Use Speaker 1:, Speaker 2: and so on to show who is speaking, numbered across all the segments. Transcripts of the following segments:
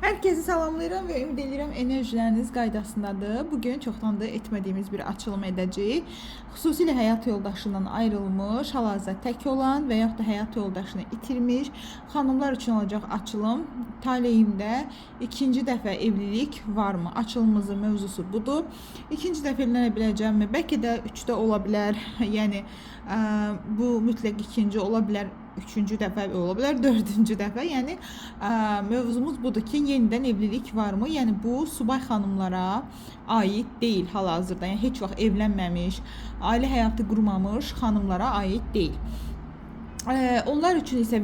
Speaker 1: Herkesi salamlayıram ve ümid edirəm enerjiləriniz qaydasındadır. Bugün çoxdan da etmədiyimiz bir açılım edəcəyik. Xüsusilə həyat yoldaşından ayrılmış, hal-hazırda tək olan və yaxud da həyat yoldaşını itirmiş xanımlar üçün olacaq açılım. Taleyimdə ikinci dəfə evlilik varmı? Açılımımızın mövzusu budur. İkinci dəfə evlənə biləcəmmi? Bəlkə də 3-də ola bilər. Yəni bu mütləq ikinci ola bilər. Üçüncü dəfə ola bilər, dördüncü dəfə. Yəni mövzumuz budur ki, yenidən evlilik varmı? Yəni bu subay xanımlara aid deyil hal-hazırda. Yəni heç vaxt evlənməmiş, ailə həyatı qurmamış xanımlara aid deyil. Onlar üçün isə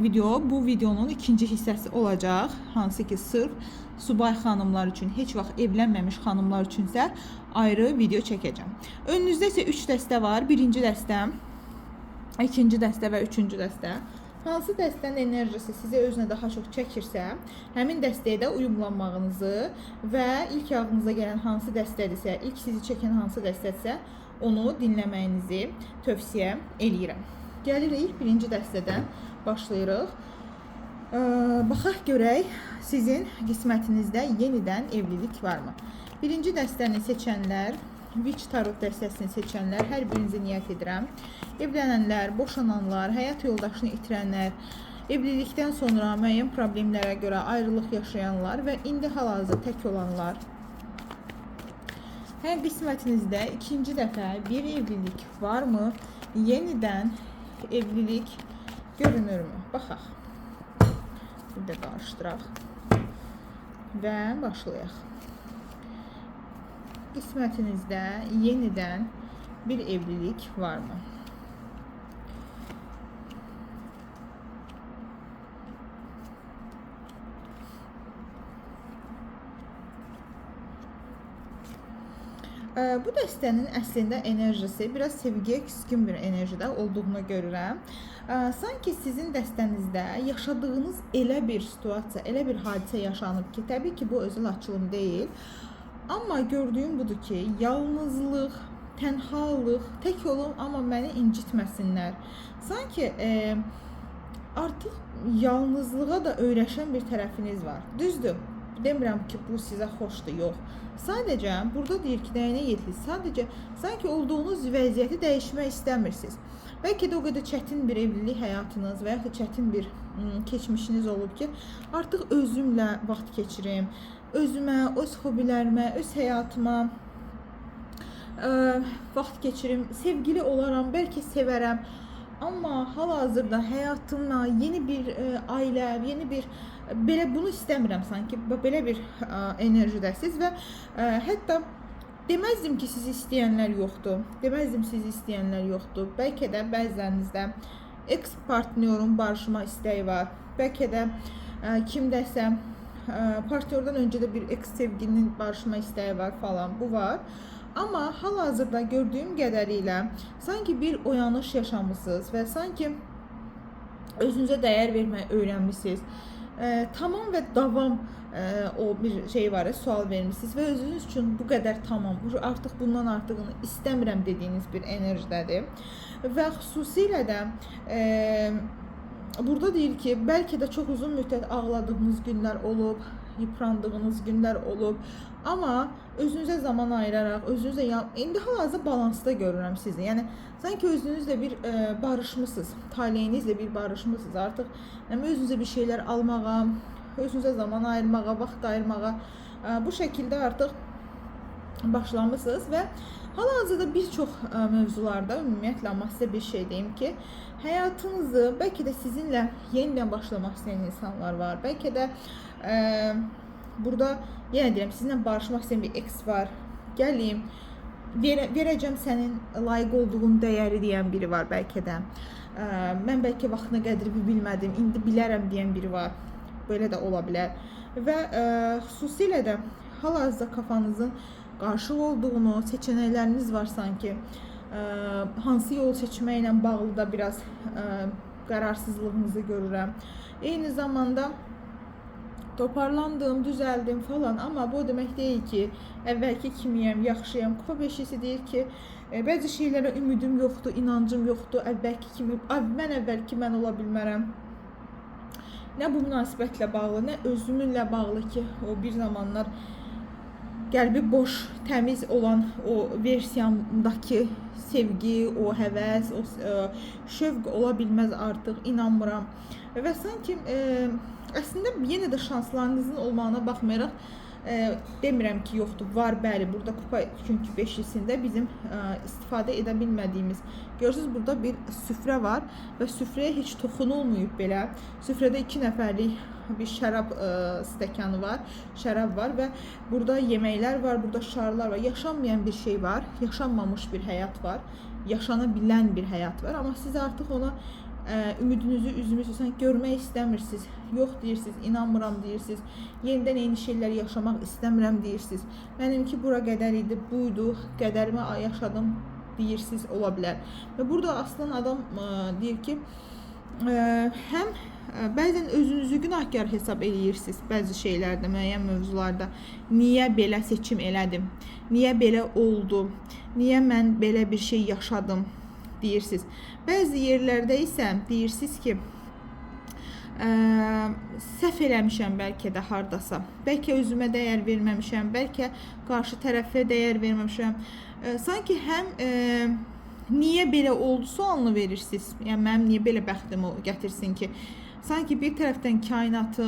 Speaker 1: bu videonun ikinci hissəsi olacaq. Hansı ki, sırf subay xanımlar üçün, heç vaxt evlənməmiş xanımlar üçün isə ayrı video çəkəcəm. Önünüzdə isə 3 dəstə var. Birinci dəstə, ikinci dəstə və üçüncü dəstə. Hansı dəstənin enerjisi sizə özünə daha çox çəkirsə, həmin dəstəyə də uyumlanmağınızı və ilk ağlınıza gələn hansı dəstədirsə, ilk sizi çəkən hansı dəstədirsə, onu dinləməyinizi tövsiyə eləyirəm. Gəlirik birinci dəstədən başlayırıq. Baxaq görək sizin qismətinizdə yenidən evlilik varmı? Birinci dəstəni seçənlər, Witch Tarot dəstəsini seçənlər, hər birinizi niyyət edirəm. Evlənənlər, boşananlar, həyat yoldaşını itirənlər, evlilikdən sonra müəyyən problemlərə görə ayrılıq yaşayanlar və indi hal-hazırda tək olanlar. Hər qismətinizdə ikinci dəfə bir evlilik varmı? Yenidən evlilik görünürmü? Baxaq. Bir də qarışdıraq və başlayaq. Qismətinizdə yenidən bir evlilik varmı? Bu dəstənin əslində enerjisi biraz sevgiyə küskün bir enerjide olduğunu görürəm. Sanki sizin dəstənizdə yaşadığınız elə bir situasiya, elə bir hadisə yaşanıb ki, təbii ki, bu özəl açılım deyil. Amma gördüyüm budur ki, yalnızlıq, tənhalıq, tək olum, amma məni incitməsinlər. Sanki artıq yalnızlığa da öyrəşən bir tərəfiniz var. Düzdür, demirəm ki, bu sizə xoşdur, yox. Sadəcə, burada deyir ki, nəyinə yetilir? Sadəcə, sanki olduğunuz vəziyyəti dəyişmək istəmirsiniz. Bəlkə də o qədər çətin bir evlilik həyatınız və ya da çətin bir keçmişiniz olub ki, artıq özümlə vaxt keçirim, özümə, öz hobilərimə, öz həyatıma vaxt keçirim, sevgili olaram, bəlkə sevərəm. Amma hal-hazırda həyatıma yeni bir ailə, yeni bir belə bunu istəmirəm sanki. Belə bir enerjidəsiz və hətta deməzdim ki, sizi istəyənlər yoxdur. Deməzdim sizi istəyənlər yoxdur. Bəlkə də bəzilərinizdə ex partnyorun barışma istəyi var. Bəlkə də kimdəsə partnyordan öncə də bir ex sevgilinin barışma istəyi var falan. Bu var. Amma hal-hazırda gördüyüm qədərilə sanki bir oyanış yaşamışsınız və sanki özünüzə dəyər verməyi öyrənmişsiniz. Tamam və davam o bir şey var, sual vermişsiniz və özünüz üçün bu qədər tamam, artıq bundan artığını istəmirəm dediyiniz bir enerjidədir. Və xüsusilə də burada deyir ki, bəlkə də çox uzun müddət ağladığınız günlər olub, yıprandığınız günlər olub. Amma özünüzə zaman ayıraraq, özünüzə indi hal-hazırda balansda görürəm sizi. Yəni sanki özünüzlə bir barışmısınız, taleyinizlə bir barışmısınız. Artıq özünüzə bir şeylər almağa, özünüzə zaman ayırmağa, vaxt ayırmağa bu şəkildə artıq başlamışsınız və hal-hazırda bir çox mövzularda ümumiyyətlə, amma sizə bir şey deyim ki, həyatınızı bəlkə də sizinlə yenidən başlamaq istəyən insanlar var. Bəlkə də burada yenə deyirəm, sizinlə barışmaq istəyən bir ex var. Gəlim, verəcəm sənin layiq olduğun dəyəri deyən biri var bəlkə də. Mən bəlkə vaxtına qədrini bilmədim, indi bilərəm deyən biri var. Belə də ola bilər. Və xüsusilə də hal-hazırda kafanızın qarışıq olduğunu, seçənəkləriniz var sanki. Hansı yol seçməklə bağlı da biraz qararsızlığınızı görürəm. Eyni zamanda toparlandım, düzəldim falan, amma bu demək deyil ki, əvvəlki kimiyəm, yaxşıyam. Kupa beşisi deyir ki, bəzi şeylərə ümidim yoxdur, inancım yoxdur, əvvəlki kimi, mən əvvəlki mən ola bilmərəm. Nə bu münasibətlə bağlı, nə özümünlə bağlı ki, o bir zamanlar qəlbi boş, təmiz olan o versiyamdakı sevgi, o həvəs, o şövq ola bilməz artıq, inanmıram. Və sanki əslində yenə də şanslarınızın olmağına baxmayaraq demirəm ki, yoxdur, var, bəli, burada kupa çünki beşlisində bizim istifadə edə bilmədiyimiz. Görürsünüz, burada bir süfrə var və süfrəyə heç toxunulmayıb belə. Süfrədə 2 nəfərlik bir şərab stəkanı var, şərab var və burada yeməklər var, burada şarlar var. Yaşanmayan bir şey var, yaşanmamış bir həyat var, yaşana bilən bir həyat var. Amma siz artıq ona ümidinizi, üzünüzü sanki görmək istəmirsiniz. Yox deyirsiniz, inanmıram deyirsiniz. Yenidən eyni şeyləri yaşamaq istəmirəm deyirsiniz. Mənimki bura qədər idi, buydu, qədərimi yaşadım deyirsiniz, ola bilər. Və burada aslında adam deyir ki, həm bəzən özünüzü günahkar hesab edirsiniz bəzi şeylərdə, müəyyən mövzularda. Niyə belə seçim elədim? Niyə belə oldu? Niyə mən belə bir şey yaşadım? Deyirsiniz. Bəzi yerlərdə isə deyirsiniz ki, səhv eləmişəm bəlkə də hardasa. Bəlkə özümə dəyər verməmişəm, bəlkə qarşı tərəfə dəyər verməmişəm. Sanki həm niyə belə oldu sualını verirsiniz. Yəni mənim niyə belə bəxtim gətirsin ki? Sanki bir tərəfdən kainatı,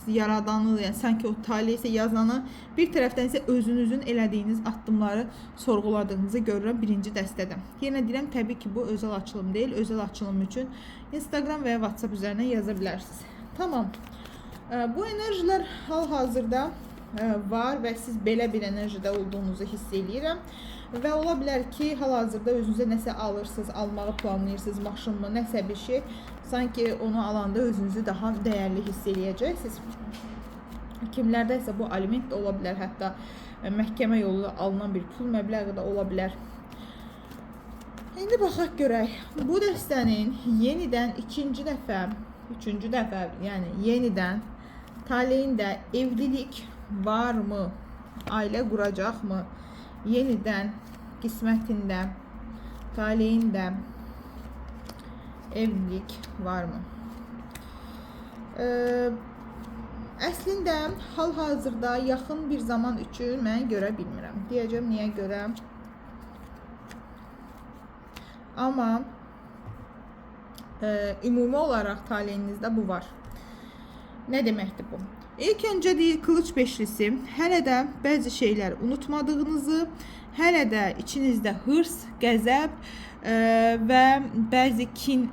Speaker 1: yaradanı, yəni sanki o taliyə isə yazanı, bir tərəfdən isə özünüzün elədiyiniz addımları sorğuladığınızı görürəm birinci dəstədə. Yenə deyirəm, təbii ki, bu özəl açılım deyil. Özəl açılım üçün Instagram və ya WhatsApp üzərindən yaza bilərsiniz. Tamam. Bu enerjilər hal-hazırda var və siz belə bir enerjide olduğunuzu hiss edirəm. Və ola bilər ki, hal-hazırda özünüzə nəsə alırsınız, almağı planlayırsınız, maşın mı, nəsə bir şey. Sanki onu alanda özünüzü daha dəyərli hiss edəcəksiniz. Kimlərdə isə bu aliment də ola bilər, hətta məhkəmə yolu alınan bir pul məbləği də ola bilər. İndi baxaq görək. Bu dəstənin yenidən üçüncü dəfə, yəni yenidən taleyində evlilik varmı? Ailə quracaqmı? Yenidən qismətində, taleyində evlilik varmı? Əslində hal-hazırda yaxın bir zaman üçün mən görə bilmirəm. Deyəcəm niyə görə? Amma ümumi olaraq taleyinizdə bu var. Nə deməkdir bu? İlk öncə deyir, kılıç beşlisi, hələ də bəzi şeylər unutmadığınızı, hələ də içinizdə hırs, qəzəb və bəzi kin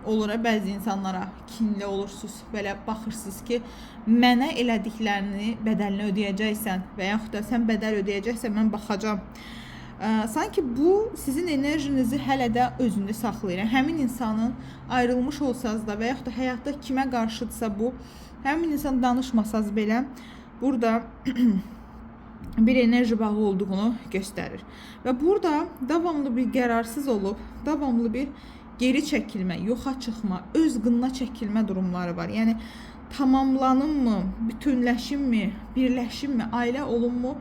Speaker 1: olur, bəzi insanlara kinli olursunuz, belə baxırsınız ki, mənə elədiklərini bədəlini ödəyəcəksən və yaxud da sən bədəl ödəyəcəksən, mən baxacam. Sanki bu sizin enerjinizi hələ də özündə saxlayır. Həmin insanın ayrılmış olsanız da və yaxud da həyatda kimə qarşıdırsa bu, həmin insan danışmasaz belə burada bir enerji bağı olduğunu göstərir. Və burada davamlı bir qərarsız olub, davamlı bir geri çəkilmə, yoxa çıxma, öz qınına çəkilmə durumları var. Yəni tamamlanımmı, bütünləşimmi, birləşimmi, ailə olunmu?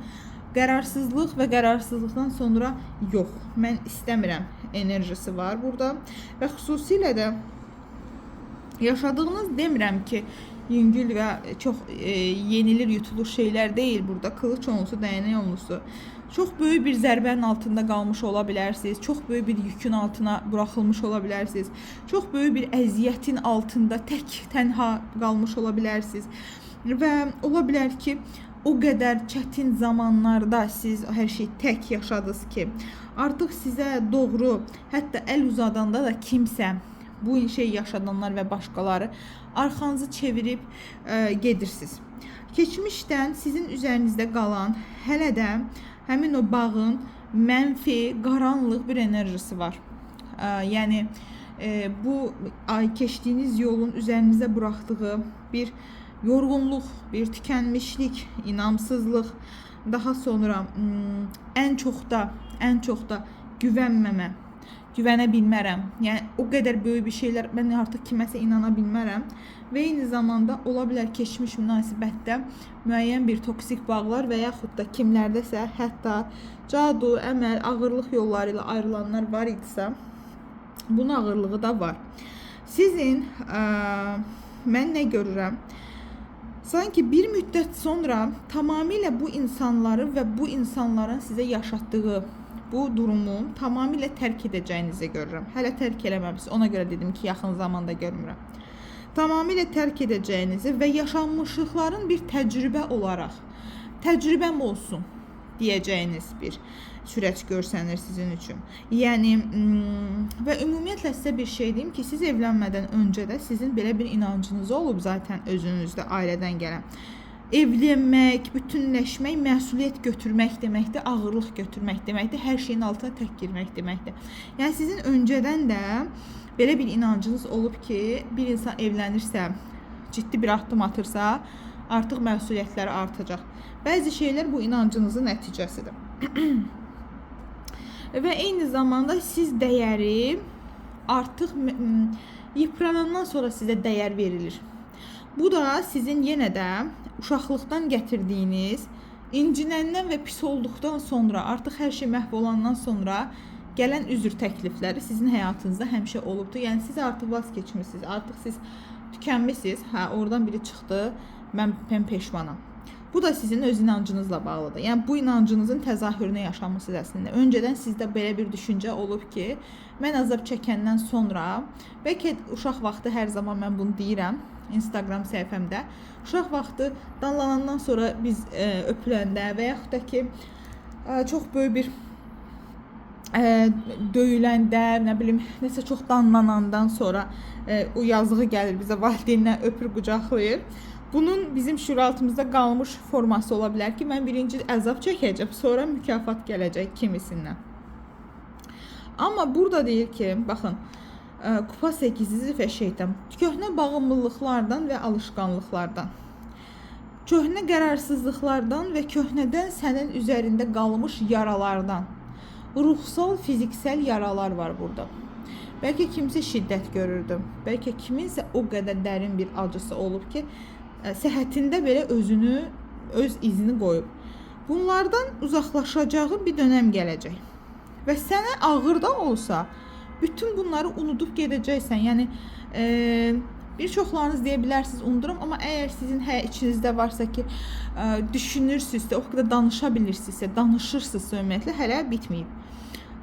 Speaker 1: Qərarsızlıq və qərarsızlıqdan sonra yox, mən istəmirəm enerjisi var burada. Və xüsusilə də yaşadığınız, demirəm ki, yüngül və çox yenilir, yutulur şeylər deyil burada. Kılıç onlusu, dəyənək onlusu. Çox böyük bir zərbənin altında qalmış ola bilərsiniz. Çox böyük bir yükün altına buraxılmış ola bilərsiniz. Çox böyük bir əziyyətin altında tək-tənha qalmış ola bilərsiniz. Və ola bilər ki, o qədər çətin zamanlarda siz hər şey tək yaşadınız ki, artıq sizə doğru, hətta əl uzadanda da kimsə, bu şey yaşadanlar və başqaları arxanızı çevirib gedirsiniz. Keçmişdən sizin üzərinizdə qalan, hələ də həmin o bağın mənfi, qaranlıq bir enerjisi var. Yəni bu keçdiyiniz yolun üzərinizə buraxdığı bir yorğunluq, bir tükənmişlik, inamsızlıq, daha sonra ən çox da güvənməmə, güvənə bilmərəm. Yəni o qədər böyük bir şeylər, mən artıq kiməsə inana bilmərəm və eyni zamanda ola bilər keçmiş münasibətdə müəyyən bir toksik bağlar və yaxud da kimlərdəsə hətta cadu, əməl, ağırlıq yolları ilə ayrılanlar var idisə, bunun ağırlığı da var. Sizin mən nə görürəm? Sanki bir müddət sonra tamamilə bu insanları və bu insanların sizə yaşatdığı bu durumu tamamilə tərk edəcəyinizi görürəm. Hələ tərk eləməmisiniz. Ona görə dedim ki, yaxın zamanda görmürəm. Tamamilə tərk edəcəyinizi və yaşanmışlıqların bir təcrübə olaraq, təcrübəm olsun deyəcəyiniz bir süreç görsənir sizin üçün. Yəni və ümumiyyətlə sizə bir şey deyim ki, siz evlənmədən öncə də sizin belə bir inancınız olub zaten özünüzdə, ailədən gələn. Evlənmək, bütünləşmək, məsuliyyət götürmək deməkdir, ağırlıq götürmək deməkdir, hər şeyin altına tək girmək deməkdir. Yəni sizin öncədən də belə bir inancınız olub ki, bir insan evlənirsə, ciddi bir addım atırsa, artıq məsuliyyətləri artacaq. Bəzi şeylər bu inancınızın nəticəsidir. Və eyni zamanda siz dəyəri artıq yıpranandan sonra sizə dəyər verilir. Bu da sizin yenə də uşaqlıqdan gətirdiyiniz, incinəndən və pis olduqdan sonra, artıq hər şey məhv olandan sonra gələn üzr təklifləri sizin həyatınızda həmişə olubdur. Yəni siz artıq vaz keçmisiniz, artıq siz tükənmisiniz. Hə, oradan biri çıxdı, mən peşmanam. Bu da sizin öz inancınızla bağlıdır. Yəni bu inancınızın təzahürünü yaşamışsınız əslində. Öncədən sizdə belə bir düşüncə olub ki, mən azab çəkəndən sonra, bəlkə uşaq vaxtı hər zaman mən bunu deyirəm Instagram səhifəmdə. Uşaq vaxtı danlanandan sonra biz öpüləndə və yaxud da ki çox böyük bir döyüləndə, nə bilim, nəsə çox danlanandan sonra o yazığı gəlir bizə, valideynlər öpür, qucaqlayır. Bunun bizim şüuraltımızda qalmış forması ola bilər ki, mən birinci əzab çəkəcəm, sonra mükafat gələcək kimisindən. Amma burada deyir ki, baxın, Kupa 8-ci və şeytan, köhnə bağımlılıqlardan və alışqanlıqlardan, köhnə qərarsızlıqlardan və köhnədən sənin üzərində qalmış yaralardan, ruhsal, fiziksel yaralar var burada. Bəlkə kimsə şiddət görürdü, bəlkə kiminsə o qədər dərin bir acısı olub ki, səhhətində belə özünü, öz izini qoyub. Bunlardan uzaqlaşacağı bir dönəm gələcək. Və sənə ağır da olsa, bütün bunları unudub gedəcəksən. Yəni, bir çoxlarınız deyə bilərsiniz, unudurum, amma əgər sizin içinizdə varsa ki, düşünürsünüzsə, o qədər danışa bilirsinizsə, danışırsınızsa ümumiyyətlə, hələ bitməyib.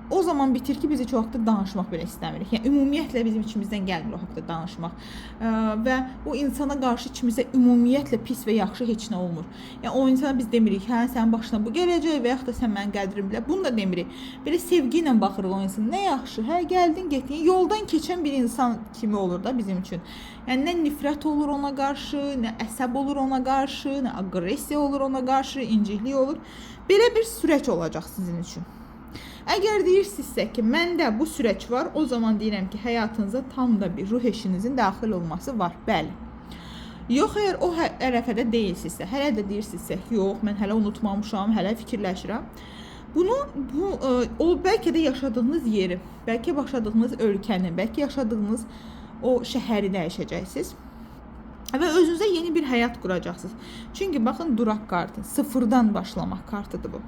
Speaker 1: O zaman bitir ki, biz heç o haqda danışmaq belə istəmirik. Yəni, ümumiyyətlə bizim içimizdən gəlmir o haqda danışmaq. Və o insana qarşı içimizdə ümumiyyətlə pis və yaxşı heç nə olmur. Yəni, o insana biz demirik, hə, sənin başına bu gələcək və yaxud da sən mənim qədrim bilə. Bunu da demirik. Belə sevgi ilə baxırıq o insana. Nə yaxşı, hə, gəldin, getdin. Yoldan keçən bir insan kimi olur da bizim üçün. Yəni, nə nifrət olur ona qarşı, nə əsəb olur ona qarşı, nə aqressiya olur ona qarşı, inciklik olur. Belə bir süreç olacaq sizin üçün. Əgər deyirsinizsə ki, məndə bu süreç var, o zaman deyirəm ki, həyatınıza tam da bir ruh eşinizin daxil olması var. Bəli. Yox, əgər o ərəfədə deyilsinizsə, hələ də deyirsinizsə, yox, mən hələ unutmamışam, hələ fikirləşirəm. Bunu, bəlkə də yaşadığınız yeri, bəlkə yaşadığınız ölkəni, bəlkə yaşadığınız o şəhəri dəyişəcəksiniz. Və özünüzə yeni bir həyat quracaqsınız. Çünki baxın, duraq kartı, sıfırdan başlamaq kartıdır bu.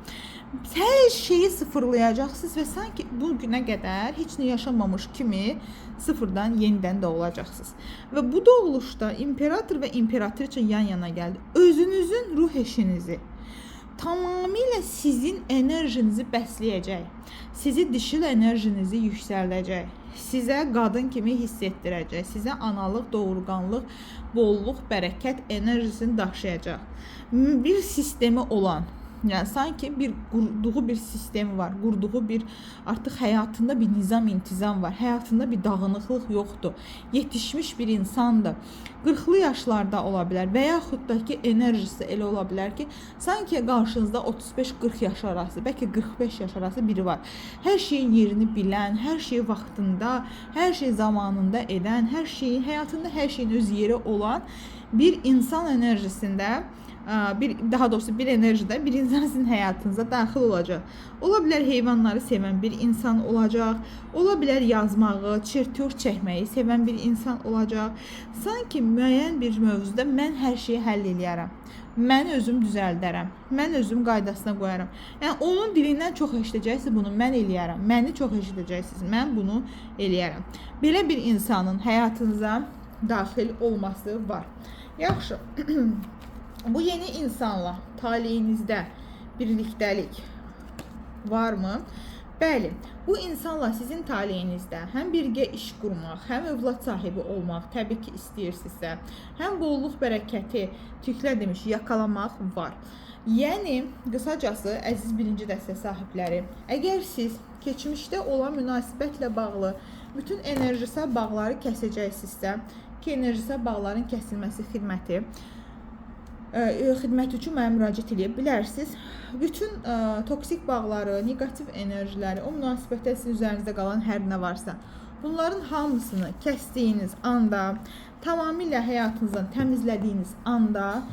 Speaker 1: Hər şeyi sıfırlayacaqsınız və sanki bu günə qədər heç nə yaşamamış kimi sıfırdan yenidən doğulacaqsınız. Və bu doğuluşda imperator və imperatriça yan-yana gəldi. Özünüzün ruh eşinizi tamamilə sizin enerjinizi bəsləyəcək. Sizi dişil enerjinizi yüksəldəcək. Sizə qadın kimi hiss etdirəcək. Sizə analıq, doğurganlıq, bolluk, bərəkət enerjisini daşıyacaq. Bir sistemi olan, yəni sanki bir qurduğu bir sistemi var, qurduğu bir artıq həyatında bir nizam, intizam var, həyatında bir dağınıqlıq yoxdur, yetişmiş bir insandır. 40'lı yaşlarda ola bilər və yaxud da ki enerjisi elə ola bilər ki, sanki qarşınızda 35-40 yaş arası, bəlkə 45 yaş arası biri var. Hər şeyin yerini bilən, hər şeyi vaxtında, hər şey zamanında edən, hər şeyin həyatında hər şeyin öz yeri olan bir insan enerjisində, daha doğrusu bir enerjide bir insan sizin həyatınıza daxil olacaq. Ola bilər heyvanları sevən bir insan olacaq. Ola bilər yazmağı, çirtür çəkməyi sevən bir insan olacaq. Sanki müəyyən bir mövzuda mən hər şeyi həll eləyərəm. Mən özüm düzəldərəm. Mən özüm qaydasına qoyaram. Yəni onun dilindən çox eşidəcəksiniz bunu, mən eləyərəm. Məni çox eşidəcəksiniz, mən bunu eləyərəm. Belə bir insanın həyatınıza daxil olması var. Yaxşı. Bu yeni insanla taleyinizdə birlikdəlik varmı? Bəli, bu insanla sizin taleyinizdə həm birgə iş qurmaq, həm övlad sahibi olmaq təbii ki istəyirsinizsə, həm bolluq bərəkəti tüklə demiş yakalamaq var. Yəni, qısacası, əziz birinci dəstə sahibləri, əgər siz keçmişdə olan münasibətlə bağlı bütün enerjisel bağları kəsəcəksinizsə, ki enerjisel bağların kəsilməsi xidmət üçün mənə müraciət edə bilərsiniz. Bütün toksik bağları, negativ enerjiləri, o münasibətdə sizin üzərinizdə qalan hər nə varsa, bunların hamısını kəsdiyiniz anda, tamamilə həyatınızdan təmizlədiyiniz anda,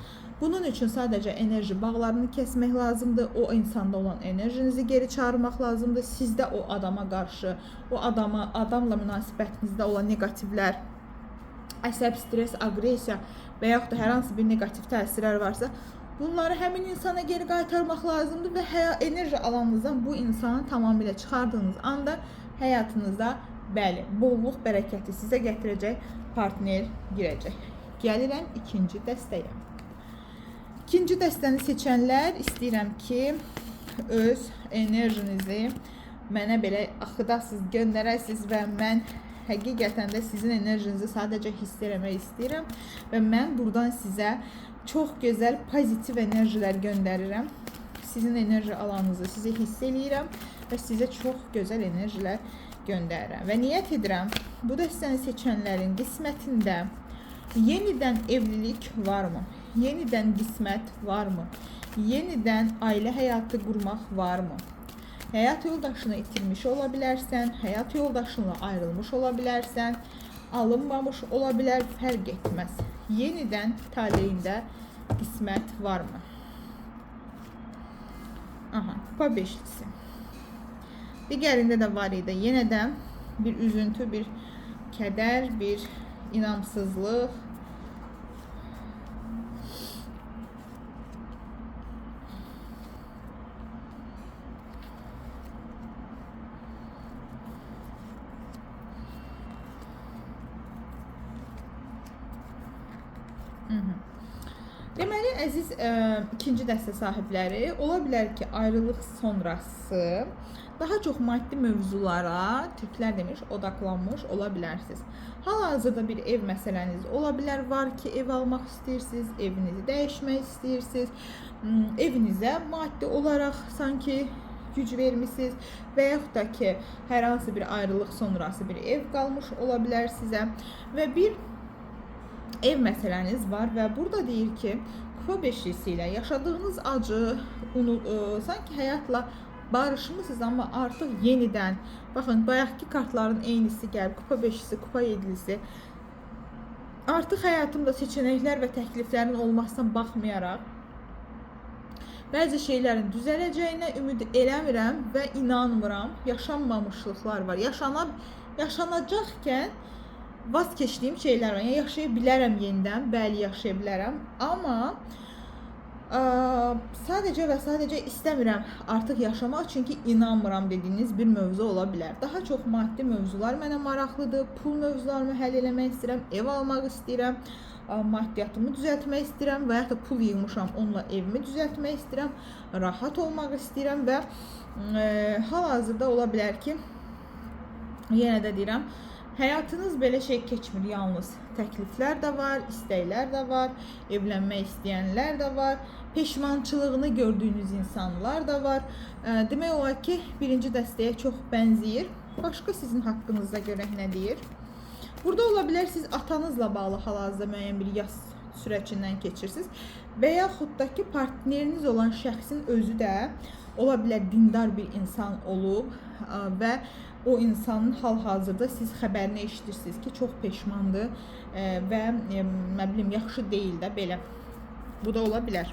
Speaker 1: bunun üçün sadəcə enerji bağlarını kəsmək lazımdır. O insanda olan enerjinizi geri çağırmaq lazımdır. Sizdə o adama qarşı, o adamla münasibətinizdə olan negativlər, əsəb, stres, agresiya və yaxud da hər hansı bir negativ təsirlər varsa, bunları həmin insana geri qaytarmaq lazımdır və enerji alanınızdan bu insanı tamamilə çıxardığınız anda həyatınızda bəli, bolluq, bərəkəti sizə gətirəcək partner girəcək. Gəlirəm ikinci dəstəyə. İkinci dəstəni seçənlər istəyirəm ki, öz enerjinizi mənə belə axıdasınız, göndərəsiniz və mən həqiqətən də sizin enerjinizi sadəcə hiss eləmək istəyirəm və mən buradan sizə çox gözəl pozitiv enerjilər göndərirəm. Sizin enerji alanınızı sizə hiss eləyirəm və sizə çox gözəl enerjilər göndərirəm və niyyət edirəm bu dəstəni seçənlərin qismətində yenidən evlilik varmı? Yenidən qismət varmı? Yenidən ailə həyatı qurmaq varmı? Həyat yoldaşını itirmiş ola bilərsən, həyat yoldaşınla ayrılmış ola bilərsən, alınmamış ola bilər, fərq etməz. Yenidən taleyində qismət varmı? Aha, kupa beşlisi. Digərində də var idi. Yenədən bir üzüntü, bir kədər, bir inamsızlıq. Deməli, əziz ikinci dəstə sahibləri, ola bilər ki, ayrılıq sonrası daha çox maddi mövzulara, türklər demiş, odaklanmış ola bilərsiniz. Hal-hazırda bir ev məsələniz ola bilər, var ki, ev almaq istəyirsiniz, evinizi dəyişmək istəyirsiniz, evinizə maddi olaraq sanki güc vermişsiniz və yaxud da ki, hər hansı bir ayrılıq sonrası bir ev qalmış ola bilər sizə və bir ev məsələniz var və burada deyir ki, kupa beşlisi ilə yaşadığınız acı, sanki həyatla barışmışsınız, amma artıq yenidən, baxın, bayaqki kartların eynisi gəlib, kupa beşlisi, kupa yedilisi, artıq həyatımda seçənəklər və təkliflərin olmasına baxmayaraq, bəzi şeylərin düzələcəyinə ümid eləmirəm və inanmıram, yaşanmamışlıqlar var, yaşanacaqkən, vaz keçdiyim şeylər var. Yəni, yaşaya bilərəm yenidən, bəli yaşaya bilərəm. Amma sadəcə və sadəcə istəmirəm artıq yaşamaq, çünki inanmıram dediyiniz bir mövzu ola bilər. Daha çox maddi mövzular mənə maraqlıdır. Pul mövzularımı həll eləmək istəyirəm, ev almaq istəyirəm, maddiyatımı düzəltmək istəyirəm və ya da pul yığmışam, onunla evimi düzəltmək istəyirəm, rahat olmaq istəyirəm və hal-hazırda ola bilər ki, yenə də deyirəm, həyatınız belə şey keçmir, yalnız təkliflər də var, istəklər də var, evlənmək istəyənlər də var, peşmançılığını gördüyünüz insanlar da var. Demək olar ki, birinci dəstəyə çox bənzəyir. Başqa sizin haqqınızda görək nə deyir? Burada ola bilər siz atanızla bağlı hal-hazırda müəyyən bir yas sürəcindən keçirsiniz və yaxud da ki, partneriniz olan şəxsin özü də ola bilər dindar bir insan olub və o insanın hal-hazırda siz xəbərini eşitirsiniz ki, çox peşmandır və nə bilim, yaxşı deyil də belə. Bu da ola bilər.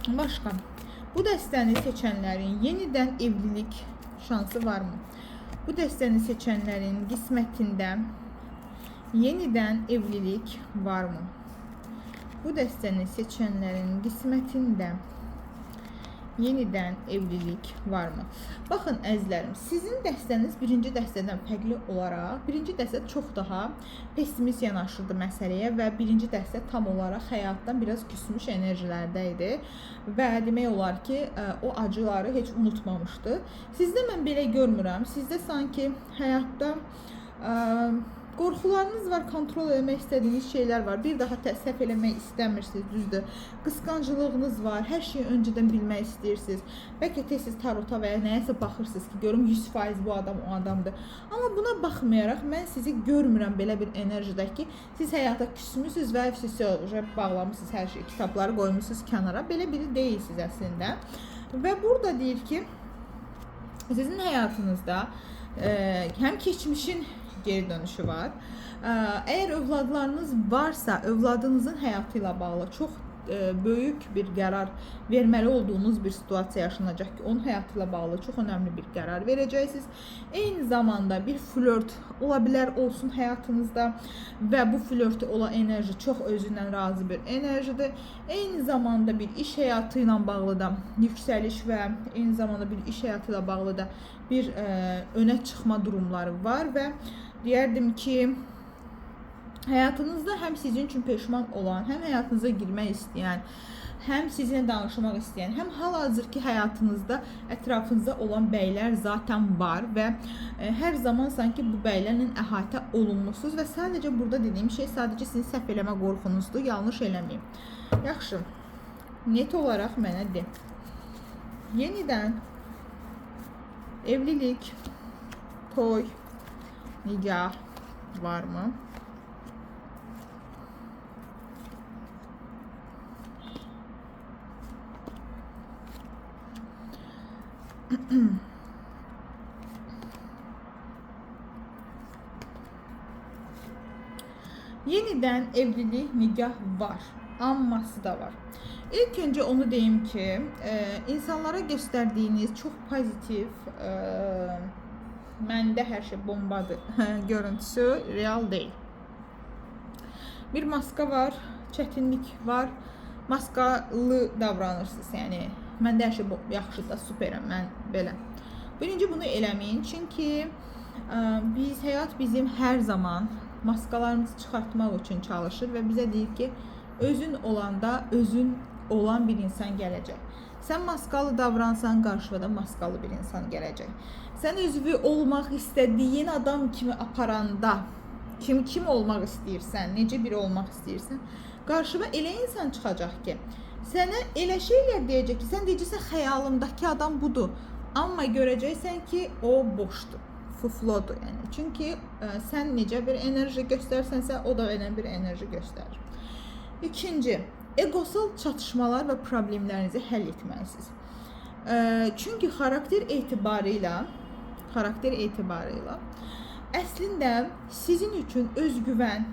Speaker 1: Başqa, bu dəstəni seçənlərin yenidən evlilik şansı varmı? Bu dəstəni seçənlərin qismətində yenidən evlilik varmı? Bu dəstəni seçənlərin qismətində Yenidən evlilik varmı? Baxın əzizlərim, sizin dəstəniz birinci dəstədən fərqli olaraq, birinci dəstə çox daha pessimist yanaşırdı məsələyə və birinci dəstə tam olaraq həyatdan biraz küsmüş enerjilərdə idi və demək olar ki, o acıları heç unutmamışdı. Sizdə mən belə görmürəm. Sizdə sanki həyatda qorxularınız var, kontrol etmək istədiyiniz şeylər var. Bir daha səhv eləmək istəmirsiniz, düzdür. Qısqanclığınız var, hər şeyi öncədən bilmək istəyirsiniz. Bəlkə tez-tez tarota və ya nəyəsə baxırsınız ki, görüm 100% bu adam o adamdır. Amma buna baxmayaraq mən sizi görmürəm belə bir enerjide ki, siz həyata küsmüsünüz və siz bağlamışsınız hər şeyi, kitabları qoymuşsunuz kənara. Belə biri deyilsiniz əslində. Və burada deyir ki, sizin həyatınızda həm keçmişin geri dönüşü var. Eğer övladlarınız varsa, övladınızın hayatıyla bağlı çok böyük bir qərar verməli olduğunuz bir situasiya yaşanacaq ki, onun həyatıyla bağlı çox önemli bir qərar verəcəksiniz. Eyni zamanda bir flört ola bilər olsun həyatınızda və bu flörtü olan enerji çox özündən razı bir enerjidir. Eyni zamanda bir iş həyatı ilə bağlı da yüksəliş və eyni zamanda bir iş həyatı ilə bağlı da bir öne çıxma durumları var və deyərdim ki, həyatınızda həm sizin üçün peşman olan, həm həyatınıza girmək istəyən, həm sizinlə danışmaq istəyən, həm hal-hazırki həyatınızda ətrafınızda olan bəylər zaten var və hər zaman sanki bu bəylərlə əhatə olunmusunuz və sadəcə burada dediyim şey sadəcə sizin səhv eləmə qorxunuzdur, yanlış eləməyim. Yaxşı, net olaraq mənə de. Yenidən evlilik, toy, nikah var mı? Yeniden evlilik, nikah var. Amması da var. İlk önce onu diyeyim ki, insanlara gösterdiğiniz çok pozitif, məndə hər şey bombadır görüntüsü real değil. Bir maska var, çətinlik var, maskalı davranırsınız. Yəni məndə hər şey yaxşıdır, süperəm, mən belə. Birinci bunu eləməyin, çünki həyat bizim hər zaman maskalarımızı çıxartmaq üçün çalışır və bizə deyir ki, özün olanda özün olan bir insan gələcək. Sən maskalı davransan, qarşıda da maskalı bir insan gələcək. Sən özünü olmaq istədiyin adam kimi aparanda, kim olmaq istəyirsən, necə biri olmaq istəyirsən, qarşıma elə insan çıxacaq ki, sənə elə şeylər deyəcək ki, sən deyəcəksən xəyalımdakı adam budur. Amma görəcəksən ki, o boşdur, fuflodur. Yəni. Çünki sən necə bir enerji göstərsənsə, o da elə bir enerji göstərir. İkinci, egosal çatışmalar və problemlərinizi həll etməlisiniz. Çünki xarakter etibarıyla əslində sizin üçün özgüvən,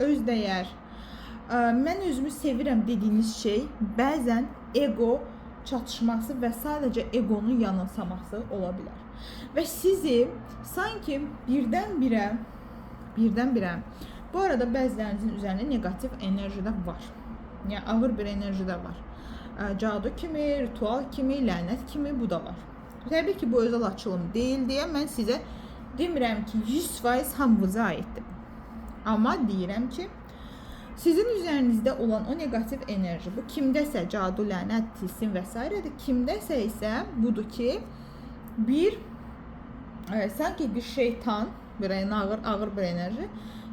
Speaker 1: özdəyər, mən özümü sevirəm dediyiniz şey bəzən ego çatışması və sadəcə egonun yanılsaması ola bilər. Və sizi sanki birdən-birə bu arada bəzilərinizin üzərində negativ enerji də var. Yəni ağır bir enerji də var. Cadu kimi, ritual kimi, lənət kimi bu da var. Təbii ki, bu özel açılım deyil deyə mən sizə demirəm ki, 100% hamınıza aiddir. Amma deyirəm ki, sizin üzərinizdə olan o negativ enerji, bu kimdəsə cadu, lənət, tilsim və s. kimdəsə isə budur ki, sanki bir şeytan, bir ağır bir enerji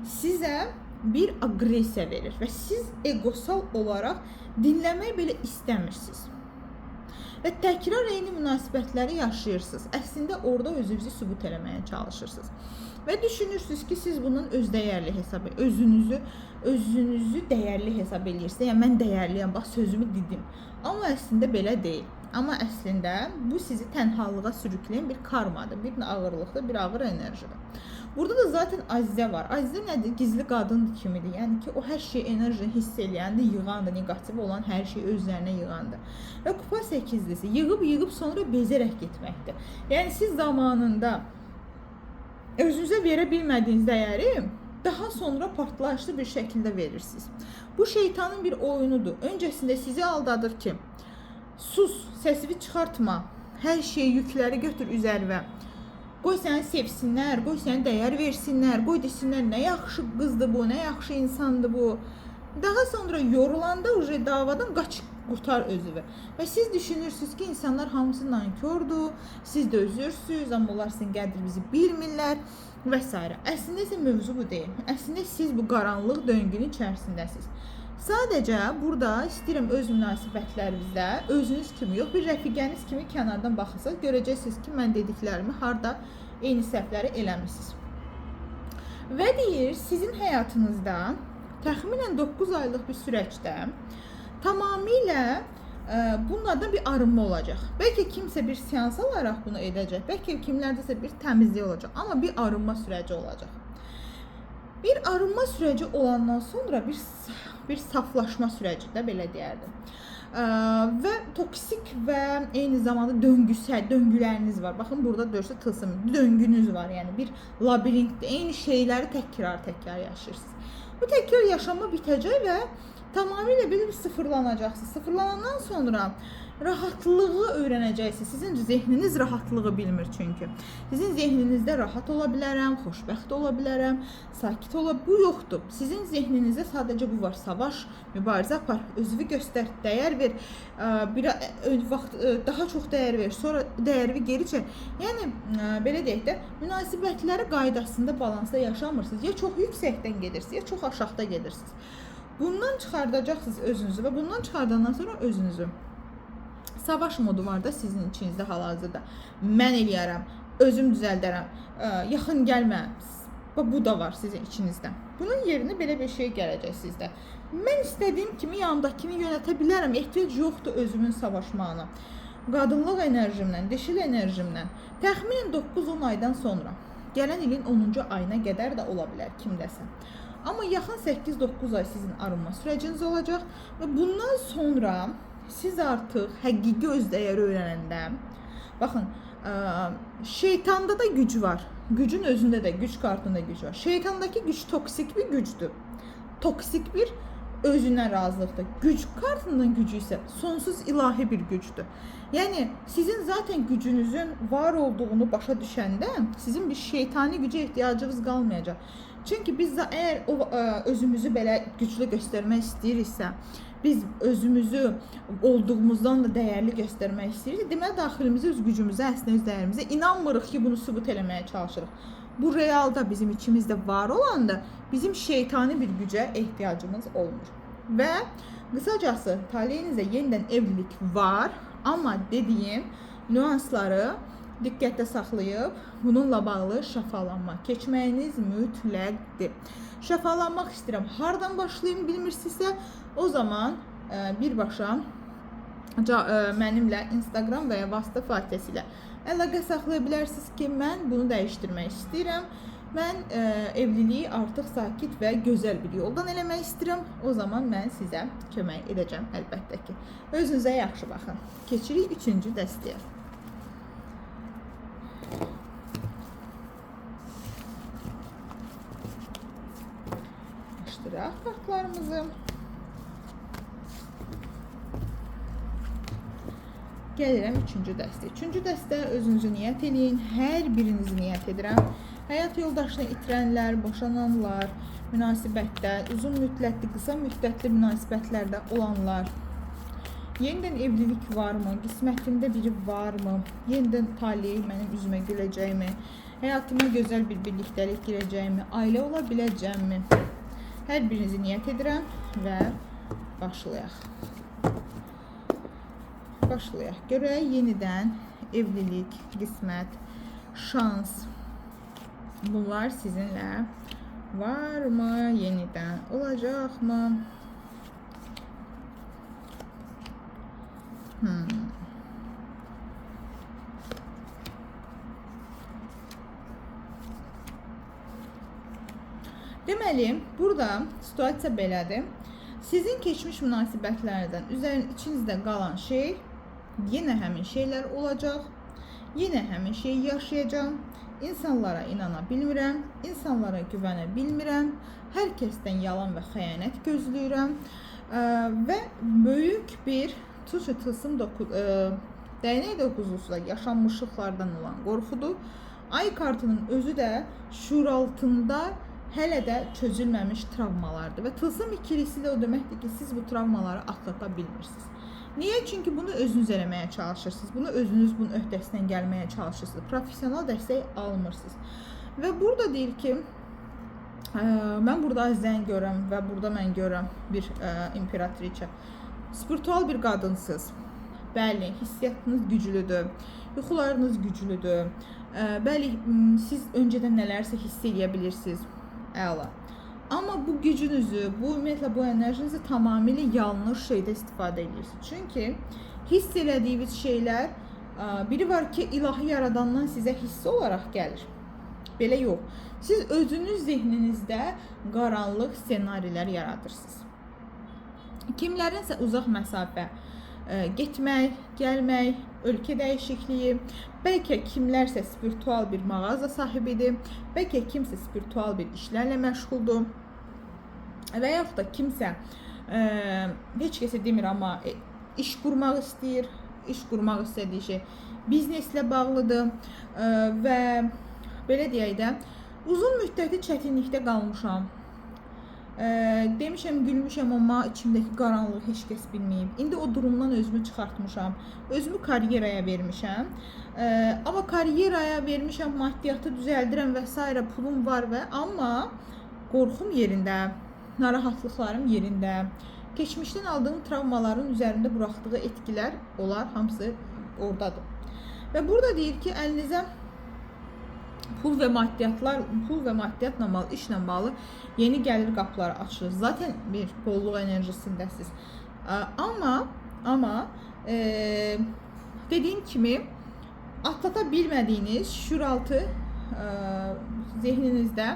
Speaker 1: sizə bir agresiya verir və siz egosal olaraq dinləmək belə istəmirsiniz. Və təkrar eyni münasibətləri yaşayırsınız. Əslində orada özünüzü sübut eləməyə çalışırsınız. Və düşünürsünüz ki, siz bunun özünüzü dəyərli hesab edirsiniz. Yəni mən dəyərliyəm, bax sözümü dedim. Amma əslində belə deyil. Amma əslində bu sizi tənhalığa sürükləyən bir karmadır, bir ağırlıqdır, bir ağır enerjidir. Burada da zaten Azizə var. Azizə nədir? Gizli qadın kimidir. Yəni ki, o hər şey enerjini hiss eləyəndir, yığandır, negativ olan hər şeyi özlərinə yığandır. Və kupa 8-lisi yığıb sonra bezərək getməkdir. Yəni siz zamanında özünüzə verə bilmədiyiniz dəyəri daha sonra partlayışlı bir şəkildə verirsiniz. Bu şeytanın bir oyunudur. Öncəsində sizi aldadır ki, Sus, səsini çıxartma. Hər şeyi, yükləri götür üzərinə. Qoy səni sevsinlər, qoy səni dəyər versinlər, qoy desinlər nə yaxşı qızdır bu, nə yaxşı insandır bu. Daha sonra yorulanda davadan qaç, qurtar özünü. Və siz düşünürsünüz ki, insanlar hamısı nankordur, siz də özürsünüz, amma onlar sizin qədrinizi bilmirlər və s. Əslində isə mövzu bu deyil. Əslində siz bu qaranlıq döngünün içərisindəsiniz. Sadəcə burada istəyirəm öz münasibətlərinizdə özünüz kimi, yox bir rəfiqəniz kimi kənardan baxırsınız, görəcəksiniz ki, mən dediklərimi harda eyni səhvləri eləmişsiniz. Və deyir, sizin həyatınızda təxminən 9 aylıq bir sürəcdə tamamilə bunlardan bir arınma olacaq. Bəlkə kimsə bir seans alaraq bunu edəcək, bəlkə kimlərdəsə bir təmizlik olacaq, amma bir arınma sürəci olacaq. Bir arınma sürəci olandan sonra bir saflaşma sürəci də belə deyərdim. Və toksik və eyni zamanda döngüləriniz var. Baxın, burada dörsə tılsım döngünüz var. Yəni bir labirintdə eyni şeyləri təkrar yaşayırsınız. Bu təkrar yaşama bitəcək və tamamilə bir sıfırlanacaqsınız. Sıfırlanandan sonra rahatlığı öyrənəcəksiniz. Sizin zehniniz rahatlığı bilmir çünki. Sizin zehninizdə rahat ola bilərəm, xoşbəxt ola bilərəm, sakit ola bu yoxdur. Sizin zehninizdə sadəcə bu var. Savaş, mübarizə apar, özünü göstər, dəyər ver, daha çox dəyər ver, sonra dəyəri geri çək. Yəni belə deyək də, münasibətləri qaydasında, balansda yaşamırsınız. Ya çox yüksəkdən gedirsiniz, ya çox aşağıda gedirsiniz. Bundan çıxardacaqsınız özünüzü və bundan çıxardandan sonra özünüzü. Savaş modu var da sizin içinizdə hal-hazırda. Mən eləyərəm, özüm düzəldərəm, yaxın gəlmə. Bu da var sizin içinizdə. Bunun yerinə belə bir şey gələcək sizdə. Mən istədiyim kimi yanımdakini yönətə bilərəm. Ehtiyac yoxdur özümün savaşmağına. Qadınlıq enerjimlə, dişil enerjimlə təxminən 9-10 aydan sonra, gələn ilin 10-cu ayına qədər də ola bilər kimdəsə. Amma yaxın 8-9 ay sizin arınma sürəciniz olacaq və bundan sonra siz artıq həqiqi öz dəyəri öyrənəndə, baxın, şeytanda da güc var. Gücün özündə də, güc kartında güc var. Şeytandakı güc toksik bir gücdür. Toksik bir özündən razılıqdır. Güc kartının gücü isə sonsuz ilahi bir gücdür. Yəni, sizin zaten gücünüzün var olduğunu başa düşəndə sizin bir şeytani gücə ehtiyacınız qalmayacaq. Çünki biz əgər özümüzü belə güclü göstərmək istəyiriksə, biz özümüzü olduğumuzdan da dəyərli göstərmək istəyirik. Deməli, daxilimizə, öz gücümüzə, əslində öz dəyərimizə inanmırıq ki, bunu sübut eləməyə çalışırıq. Bu realda bizim içimizdə var olanda bizim şeytani bir gücə ehtiyacımız olmur. Və qısacası taleyinizdə yenidən evlilik var, amma dediyim nüansları diqqətdə saxlayıb bununla bağlı şəfalanma keçməyiniz mütləqdir. Şəfalanmaq istəyirəm. Hardan başlayayım bilmirsinizsə, o zaman birbaşa mənimlə Instagram və ya WhatsApp vasitəsilə əlaqə saxlaya bilərsiniz ki, mən bunu dəyişdirmək istəyirəm. Mən evliliyi artıq sakit və gözəl bir yoldan eləmək istəyirəm. O zaman mən sizə kömək edəcəm əlbəttə ki. Özünüzə yaxşı baxın. Keçirik 3-cü dəstəyə. Açdıraq kartlarımızı. Gəlirəm 3-cü dəstəyə. 3-cü dəstə özünüzü niyyət eləyin. Hər birinizi niyyət edirəm. Həyat yoldaşını itirənlər, boşananlar, münasibətdə, uzun müddətli, qısa müddətli münasibətlərdə olanlar, yenidən evlilik varmı, qismətində biri varmı, yenidən taleyi mənim üzümə güləcəkmi, həyatıma gözəl bir birlikdəlik girəcəkmi, ailə ola biləcəkmi? Hər birinizi niyyət edirəm və başlayaq. Görək yenidən evlilik, qismət, şans, bunlar sizinlə varmı, yenidən olacaqmı? Deməli, burada situasiya belədir. Sizin keçmiş münasibətlərdən içinizdə qalan şey, yenə həmin şeylər olacaq, yenə həmin şeyi yaşayacağım. İnsanlara inana bilmirəm, insanlara güvənə bilmirəm, hər kəsdən yalan və xəyanət gözləyirəm və böyük bir tılsım dəyənək dokuzusu da yaşanmışlıqlardan olan qorxudur. Ay kartının özü də şuur altında hələ də çözülməmiş travmalardır və tılsım ikilisi də o deməkdir ki, siz bu travmaları atlata bilmirsiniz. Niyə? Çünki bunu özünüz eləməyə çalışırsınız. Bunu özünüz bunun öhdəsindən gəlməyə çalışırsınız. Profesional dəstək almırsınız. Və burada deyir ki, mən burada Azizəni görürəm və burada mən görürəm bir imperatriça. Spiritual bir qadınsınız. Bəli, hissiyatınız güclüdür, yuxularınız güclüdür. Bəli, siz öncədən nələrsə hiss edə bilirsiniz. Əla. Amma bu gücünüzü, bu ümumiyyətlə bu enerjinizi tamamilə yanlış şeydə istifadə edirsiniz. Çünki hiss elədiyiniz şeylər, biri var ki, ilahi yaradandan sizə hissi olaraq gəlir. Belə yox. Siz özünüz zihninizdə qaranlıq ssenarilər yaradırsınız. Kimlərinsə uzaq məsafə, getmək, gəlmək, ölkə dəyişikliyi, bəlkə kimlərsə spiritual bir mağaza sahibidir, bəlkə kimsə spiritual bir işlərlə məşğuldur və yaxud da kimsə heç kəsə demir, amma iş qurmaq istəyir, iş qurmaq istədiyi şey bizneslə bağlıdır və belə deyək də, uzun müddəti çətinlikdə qalmışam. Demişəm, gülmüşəm, amma içimdəki qaranlığı heç kəs bilməyib. İndi o durumdan özümü çıxartmışam, özümü karyeraya vermişəm. Amma karyeraya vermişəm, maddiyatı düzəldirəm və s. pulum var və amma qorxum yerində, narahatlıqlarım yerində, keçmişdən aldığım travmaların üzərində buraxdığı etkilər, onlar hamısı oradadır. Və burada deyir ki, əlinizə pul və maddiyatla bağlı, işlə bağlı yeni gəlir qapıları açılır. Zaten bir bolluq enerjisindəsiniz. Amma dediyim kimi atlata bilmədiyiniz şuuraltı zihninizdə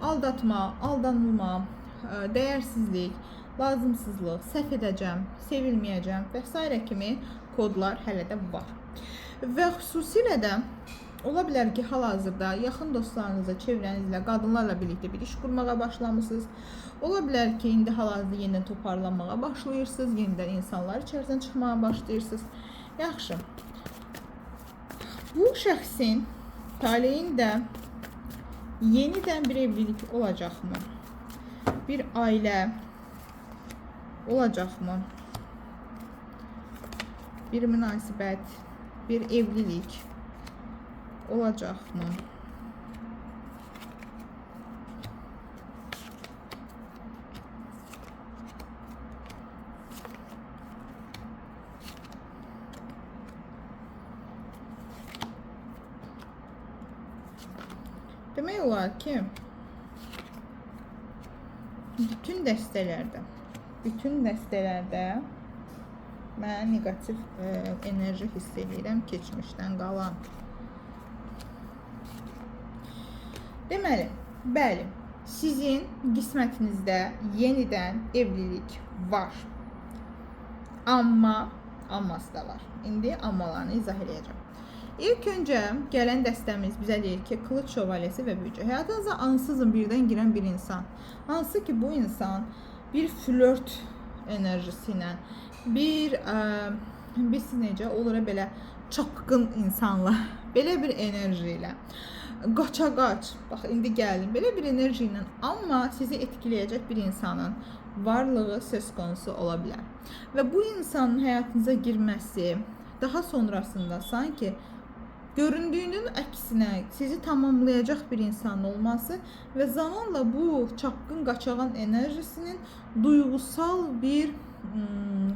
Speaker 1: aldatma, aldanılma, dəyərsizlik, lazımsızlıq, səhv edəcəm, sevilməyəcəm və s. kimi kodlar hələ də var. Və xüsusilə də ola bilər ki, hal-hazırda yaxın dostlarınızla, çevrənizlə, qadınlarla birlikdə bir iş qurmağa başlamışsınız. Ola bilər ki, indi hal-hazırda yenidən toparlanmağa başlayırsınız, yenidən insanlar içərisindən çıxmağa başlayırsınız. Yaxşı. Bu şəxsin taleyində yenidən bir evlilik olacaqmı? Bir ailə olacaqmı? Bir münasibət, bir evlilik olacaqmı? Demək olar ki, bütün dəstələrdə mən negativ enerji hiss edirəm keçmişdən qalan. Deməli, bəli, sizin qismətinizdə yenidən evlilik var. Amması da var. İndi ammalarını izah edəcəm. İlk öncə gələn dəstəmiz bizə deyir ki, Qılınc şövalyəsi və büyücü. Həyatınıza ansızın birdən girən bir insan. Hansı ki, bu insan bir flört enerjisi ilə, biz necə olur belə çapqın insanla, belə bir enerji ilə, qaça-qaç, bax indi gəldim, belə bir enerji ilə, amma sizi etkiləyəcək bir insanın varlığı söz konusu ola bilər. Və bu insanın həyatınıza girməsi, daha sonrasında sanki göründüyünün əksinə sizi tamamlayacaq bir insan olması və zamanla bu çapqın qaçağan enerjisinin duyğusal bir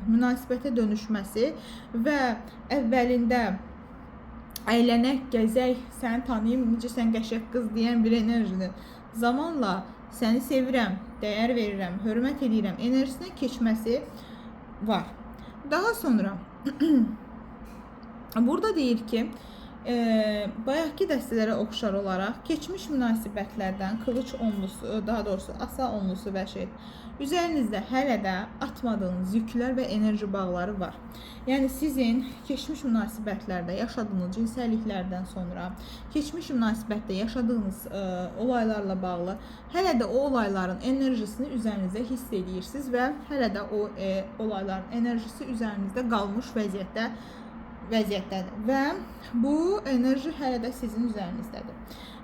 Speaker 1: münasibətə dönüşməsi və əvvəlində əylənək, gəzək, səni tanıyım, necə sən qəşəng qız deyən bir enerjinin zamanla səni sevirəm, dəyər verirəm, hörmət edirəm enerjisinə keçməsi var. Daha sonra burada deyir ki, Bayaqki dəstələrə oxşar olaraq keçmiş münasibətlərdən qılıç onlusu, daha doğrusu asa onlusu və üzərinizdə hələ də atmadığınız yüklər və enerji bağları var. Yəni sizin keçmiş münasibətlərdə yaşadığınız cinsəlliklərdən sonra, keçmiş münasibətdə yaşadığınız olaylarla bağlı hələ də o olayların enerjisini üzərinizdə hiss edirsiniz və hələ də o olayların enerjisi üzərinizdə qalmış vəziyyətdədir və bu enerji hələ də sizin üzərinizdədir.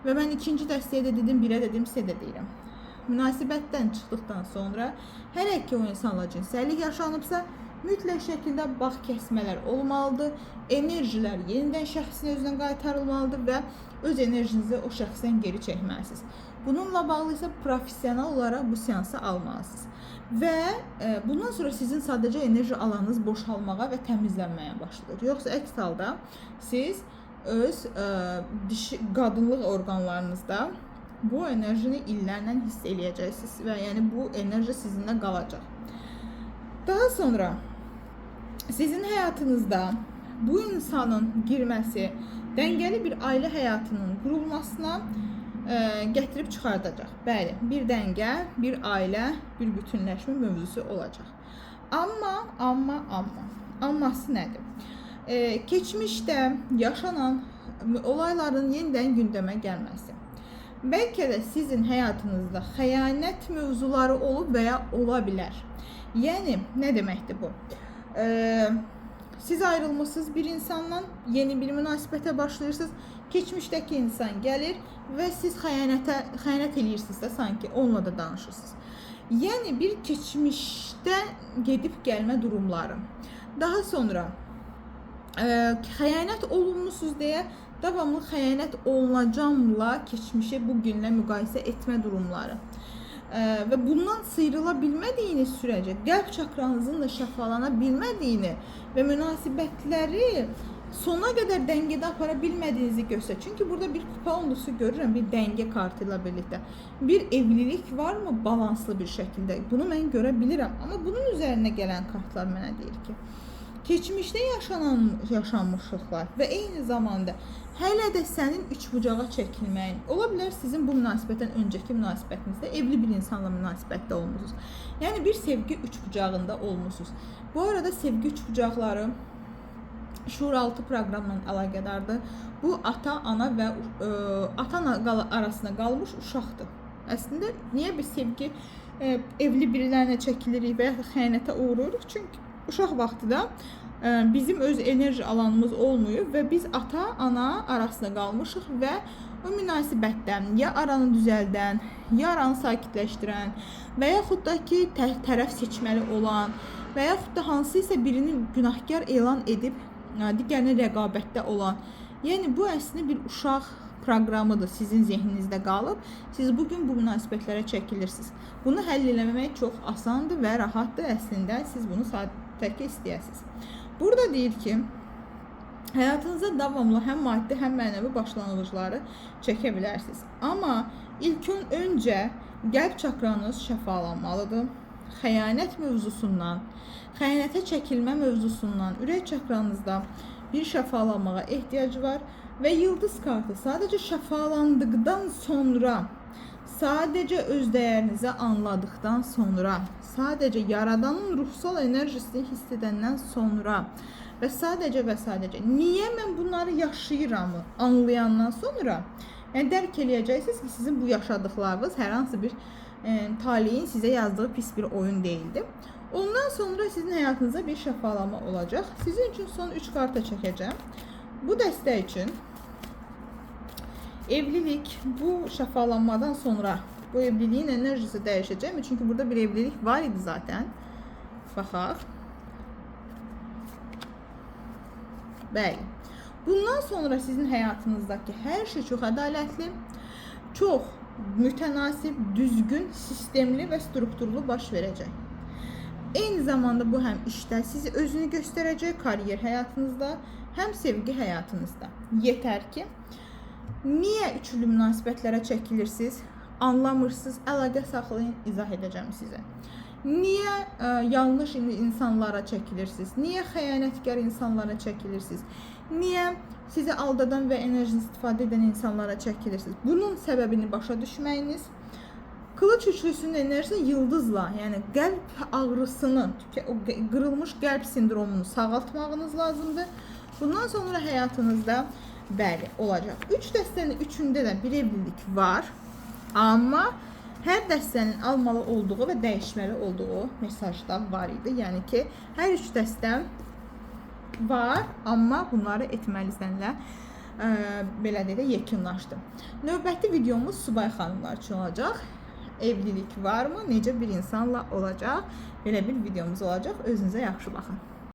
Speaker 1: Və mən ikinci dəstəyə də dedim, birə dedim, sizə də deyirəm. Münasibətdən çıxdıqdan sonra hələ ki o insanla cinsəllik yaşanıbsa, mütləq şəkildə bağ kəsmələr olmalıdır. Enerjilər yenidən şəxsin özünə qaytarılmalıdır və öz enerjinizi o şəxsdən geri çəkməlisiniz. Bununla bağlı isə professional olaraq bu seansı almalısınız. Və bundan sonra sizin sadəcə enerji alanınız boşalmağa və təmizlənməyə başlayır. Yoxsa əks halda siz öz qadınlıq orqanlarınızda bu enerjini illərlə hiss eləyəcəksiniz və yəni bu enerji sizinlə qalacaq. Daha sonra sizin həyatınızda bu insanın girməsi dəngəli bir ailə həyatının qurulmasına gətirib çıxardacaq. Bəli, bir dəngə, bir ailə, bir bütünləşmə mövzusu olacaq. Amması nədir? Keçmişdə yaşanan olayların yenidən gündəmə gəlməsi. Bəlkə də sizin həyatınızda xəyanət mövzuları olub və ya ola bilər. Yəni, nə deməkdir bu? Siz ayrılmışsınız bir insandan, yeni bir münasibətə başlayırsınız. Keçmişdəki insan gəlir və siz xəyanət eləyirsiniz də sanki, onunla da danışırsınız. Yəni, bir keçmişdə gedib gəlmə durumları. Daha sonra xəyanət olunmuşsuz deyə davamlı xəyanət olunacamla keçmişi bugünlə müqayisə etmə durumları. Və bundan sıyrıla bilmədiyiniz sürəcə, qəlb çakranızın da şəfalana bilmədiyini və münasibətləri sona qədər dəngədə apara bilmədiyinizi göstərir. Çünki burada bir kupa onlusu görürəm, bir dəngə kartı ilə birlikdə. Bir evlilik varmı balanslı bir şəkildə? Bunu mən görə bilirəm. Amma bunun üzərinə gələn kartlar mənə deyir ki, keçmişdə yaşanmışlıqlar və eyni zamanda hələ də sənin üçbucağa çəkilməyin. Ola bilər sizin bu münasibətdən öncəki münasibətinizdə evli bir insanla münasibətdə olmusunuz. Yəni bir sevgi üçbucağında olmusunuz. Bu arada sevgi üçbucaqları Şuuraltı proqramla əlaqədardır. Bu ata-ana və ata-ana arasında qalmış uşaqdır. Əslində niyə biz sevgi evli birilərlə çəkilirik və ya xəyanətə uğrayırıq? Çünki uşaq vaxtıda bizim öz enerji alanımız olmayıb və biz ata-ana arasında qalmışıq və o münasibətdən ya aranı düzəldən, ya aranı sakitləşdirən və yaxud da ki tərəf seçməli olan və yaxud da hansısa birini günahkar elan edib digərinə rəqabətdə olan. Yəni bu əslində bir uşaq proqramıdır, sizin zehninizdə qalıb. Siz bugün bu münasibətlərə çəkilirsiniz. Bunu həll eləmək çox asandır və rahatdır əslində. Siz bunu tək istəyəsiniz. Burada deyir ki, həyatınızda davamlı həm maddi, həm mənəvi başlanğıcları çəkə bilərsiniz. Amma ilk öncə qəlb çakranız şəfalanmalıdır. Xəyanət mövzusundan, xəyanətə çəkilmə mövzusundan ürək çakranızda bir şəfalanmağa ehtiyac var və yıldız kartı sadəcə şəfalandıqdan sonra, sadəcə öz dəyərinizi anladıqdan sonra, sadəcə yaradanın ruhsal enerjisini hiss edəndən sonra və sadəcə niyə mən bunları yaşayıramı anlayandan sonra dərk eləyəcəksiniz ki, sizin bu yaşadıqlarınız hər hansı bir talihin sizə yazdığı pis bir oyun deyildi. Ondan sonra sizin həyatınızda bir şəfalanma olacaq. Sizin üçün son 3 karta çəkəcəm. Bu dəstə üçün evlilik, bu şəfalanmadan sonra bu evliliyin enerjisi dəyişəcək. Çünki burada bir evlilik var idi zaten. Baxaq. Bəli. Bundan sonra sizin həyatınızdakı hər şey çox ədalətli, çox mütənasib, düzgün, sistemli və strukturlu baş verəcək. Eyni zamanda bu həm işdə sizi özünü göstərəcək, kariyer həyatınızda, həm sevgi həyatınızda. Yetər ki, niyə üçlü münasibətlərə çəkilirsiniz, anlamırsınız, əlaqə saxlayın, izah edəcəm sizə. Niyə yanlış insanlara çəkilirsiniz? Niyə xəyanətkar insanlara çəkilirsiniz? Niyə sizi aldadan və enerjini istifadə edən insanlara çəkilirsiniz? Bunun səbəbini başa düşməyiniz, Kılıç üçlüsünün enerjisini yıldızla, yəni qəlb ağrısını, o qırılmış qəlb sindromunu sağaltmağınız lazımdır. Bundan sonra həyatınızda bəli olacaq. 3 dəstənin üçündə də bir evlilik var, amma hər dəstənin almalı olduğu və dəyişməli olduğu mesajda var idi. Yəni ki, hər 3 dəstə var, amma bunları etməlisənlə belə deyə yekunlaşdı. Növbəti videomuz subay xanımlar üçün olacaq. Evlilik varmı? Necə bir insanla olacaq? Belə bir videomuz olacaq. Özünüzə yaxşı baxın.